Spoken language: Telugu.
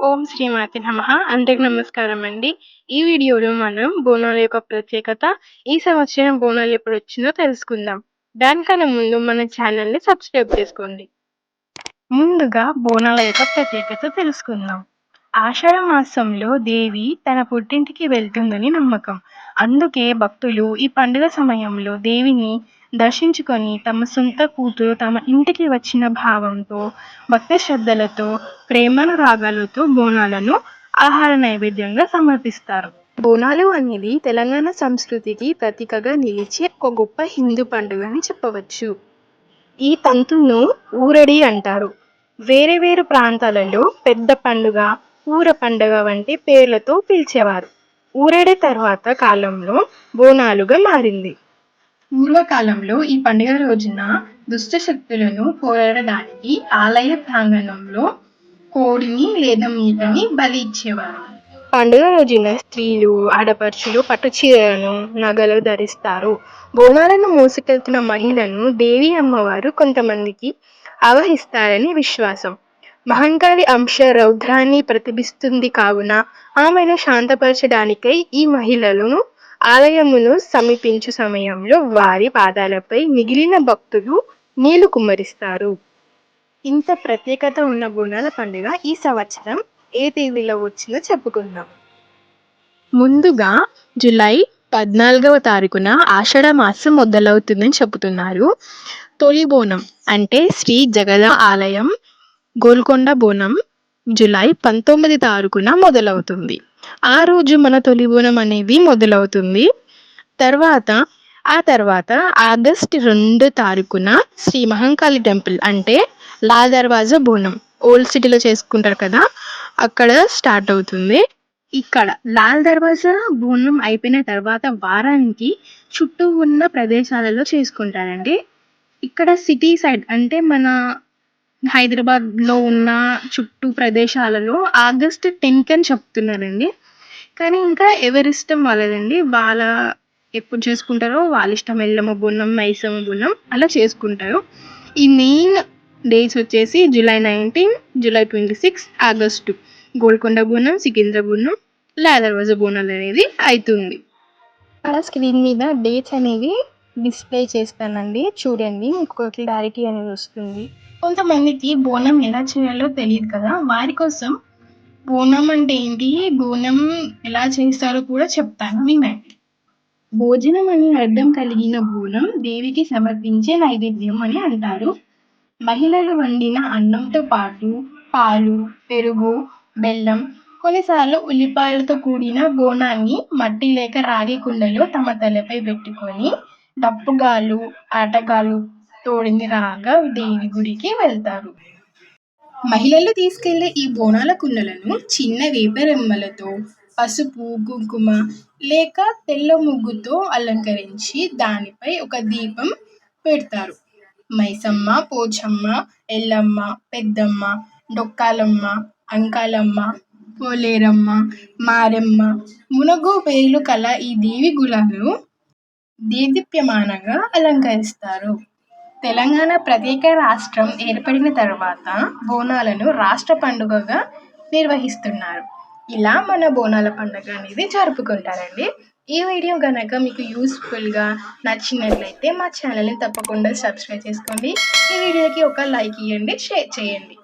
ఓం శ్రీమాతే నమః. అందరికి నమస్కారం అండి. ఈ వీడియోలో మనం బోనాల యొక్క ప్రత్యేకత, ఈ సంవత్సరం బోనాలు ఎప్పుడొచ్చిందో తెలుసుకుందాం. దానికన్నా ముందు మన ఛానల్‌ని సబ్స్క్రైబ్ చేసుకోండి. ముందుగా బోనాల యొక్క ప్రత్యేకత తెలుసుకుందాం. ఆషాఢ మాసంలో దేవి తన పుట్టింటికి వెళ్తుందని నమ్మకం. అందుకే భక్తులు ఈ పండుగ సమయంలో దేవిని దర్శించుకొని తమ సొంత కూతురు తమ ఇంటికి వచ్చిన భావంతో, భక్తి శ్రద్ధలతో, ప్రేమానురాగాలతో బోనాలను ఆహార నైవేద్యంగా సమర్పిస్తారు. బోనాలు అనేది తెలంగాణ సంస్కృతికి ప్రతీకగా నిలిచే ఒక గొప్ప హిందూ పండుగ అని చెప్పవచ్చు. ఈ తంతును ఊరడి అంటారు. వేరే వేరు ప్రాంతాలలో పెద్ద పండుగ, ఊర పండుగ వంటి పేర్లతో పిలిచేవారు. ఊరేడే తర్వాత కాలంలో బోనాలుగా మారింది. పూర్వకాలంలో ఈ పండుగ రోజున దుష్ట శక్తులను పోరాడడానికి ఆలయ ప్రాంగణంలో కోడిని లేదా మేకని బలి ఇచ్చేవారు. పండుగ రోజున స్త్రీలు, ఆడపడుచులు పట్టు చీరలను, నగలు ధరిస్తారు. బోనాలను మోసుకెళ్తున్న మహిళను దేవి అమ్మవారు కొంతమందికి ఆవహిస్తారని విశ్వాసం. మహంకాళి అంశ రౌద్రాన్ని ప్రతిబిస్తుంది కావున ఆమెను శాంతపరచడానికై ఈ మహిళలను ఆలయమును సమీపించు సమయంలో వారి పాదాలపై మిగిలిన భక్తులు నీళ్లు కుమ్మరిస్తారు. ఇంత ప్రత్యేకత ఉన్న బోనాల పండుగ ఈ సంవత్సరం ఏ తేదీలో వచ్చిందో చెప్పుకుందాం. ముందుగా జూలై 14వ తారీఖున ఆషాఢ మాసం మొదలవుతుందని చెబుతున్నారు. తొలి బోనం అంటే శ్రీ జగద ఆలయం గోల్కొండ బోనం జూలై 19 తారీఖున మొదలవుతుంది. ఆ రోజు మన తొలి బోనం అనేది మొదలవుతుంది. ఆ తర్వాత ఆగస్ట్ 2 తారీఖున శ్రీ మహంకాళి టెంపుల్ అంటే లాల్ దర్వాజా బోనం ఓల్డ్ సిటీలో చేసుకుంటారు కదా, అక్కడ స్టార్ట్ అవుతుంది. ఇక్కడ లాల్ దర్వాజా బోనం అయిపోయిన తర్వాత వారానికి చుట్టూ ఉన్న ప్రదేశాలలో చేసుకుంటారండి. ఇక్కడ సిటీ సైడ్ అంటే మన హైదరాబాద్లో ఉన్న చుట్టూ ప్రదేశాలలో ఆగస్ట్ 10 అని చెప్తున్నారండి. కానీ ఇంకా ఎవరిష్టం వాళ్ళదండి. వాళ్ళ ఎప్పుడు చేసుకుంటారో వాళ్ళ ఇష్టం. ఎల్లమ్మ బోనం, మైసమ్మ బోనం అలా చేసుకుంటారు. ఈ మెయిన్ డేట్స్ వచ్చేసి జూలై 19, జూలై 26, ఆగస్టు గోల్కొండ బోనం, సికింద్ర బోనం, లాల్ దర్వాజా బోనాలు అనేది అవుతుంది. అలా స్క్రీన్ మీద డేట్స్ అనేవి డిస్ప్లే చేస్తానండి, చూడండి, మీకు క్లారిటీ అనేది వస్తుంది. కొంతమందికి బోనం ఎలా చేయాలో తెలియదు కదా, వారి కోసం బోనం అంటే ఏంటి, బోనం ఎలా చేస్తారో కూడా చెప్తాను వినండి. భోజనం అని అర్థం కలిగిన బోనం దేవికి సమర్పించే నైవేద్యం అని అంటారు. మహిళలు వండిన అన్నంతో పాటు పాలు, పెరుగు, బెల్లం, కొన్నిసార్లు ఉల్లిపాయలతో కూడిన బోనాన్ని మట్టి లేక రాగి కుండలో తమ తలపై పెట్టుకొని డప్పుగాళ్ళు, ఆటగాళ్ళు తోడింది రాగా దేవి గుడికి వెళ్తారు. మహిళలు తీసుకెళ్లే ఈ బోనాల కుండలను చిన్న వేపరెమ్మలతో, పసుపు, కుంకుమ లేక తెల్ల ముగ్గుతో అలంకరించి దానిపై ఒక దీపం పెడతారు. మైసమ్మ, పోచమ్మ, ఎల్లమ్మ, పెద్దమ్మ, డొక్కాలమ్మ, అంకాలమ్మ, పోలేరమ్మ, మారెమ్మ, మునగు పేర్లు కల ఈ దేవి గులను దేదీప్యమానంగా అలంకరిస్తారు. తెలంగాణ ప్రత్యేక రాష్ట్రం ఏర్పడిన తర్వాత బోనాలను రాష్ట్ర పండుగగా నిర్వహిస్తున్నారు. ఇలా మన బోనాల పండుగ అనేది జరుపుకుంటారండి. ఈ వీడియో కనుక మీకు యూస్ఫుల్గా నచ్చినట్లయితే మా ఛానల్ని తప్పకుండా సబ్స్క్రైబ్ చేసుకోండి. ఈ వీడియోకి ఒక లైక్ ఇవ్వండి, షేర్ చేయండి.